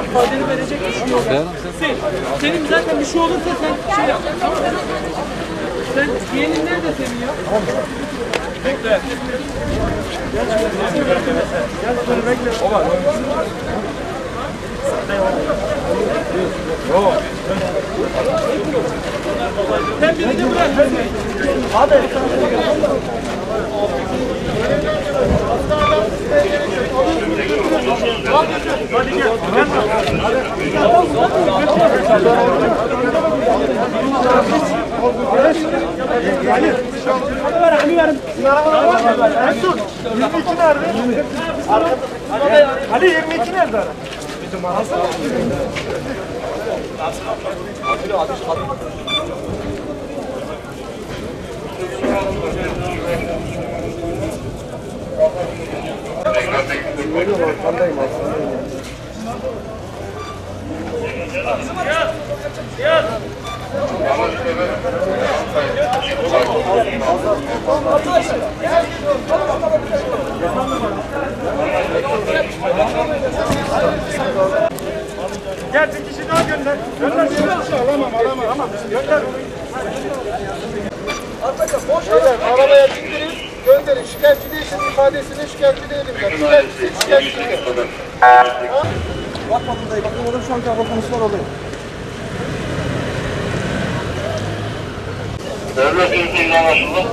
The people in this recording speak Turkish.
ifadeni verecek kişi yok. Hüseyin, senin zaten bir şey olursa sen şey yap. Tamam mı? Sen yeğenin nerede senin ya? Bekle. Gel şöyle bekle. O var. Sen birini bırak. Hadi. Hadi gel. Ali 22 nerede? Gel bir kişi daha gönder. Gönder. Alamam. Gönder. Arkadaşlar boş arabaya bindirin, gönderin. Şikayetçi değilsin, ifadesini şikayetçi değilim. Şikayetçi değilim. Bakma buradayım. Bakın orada şu anki hava konuslar oluyor. Devlet yönetimiyle anlaşıldı.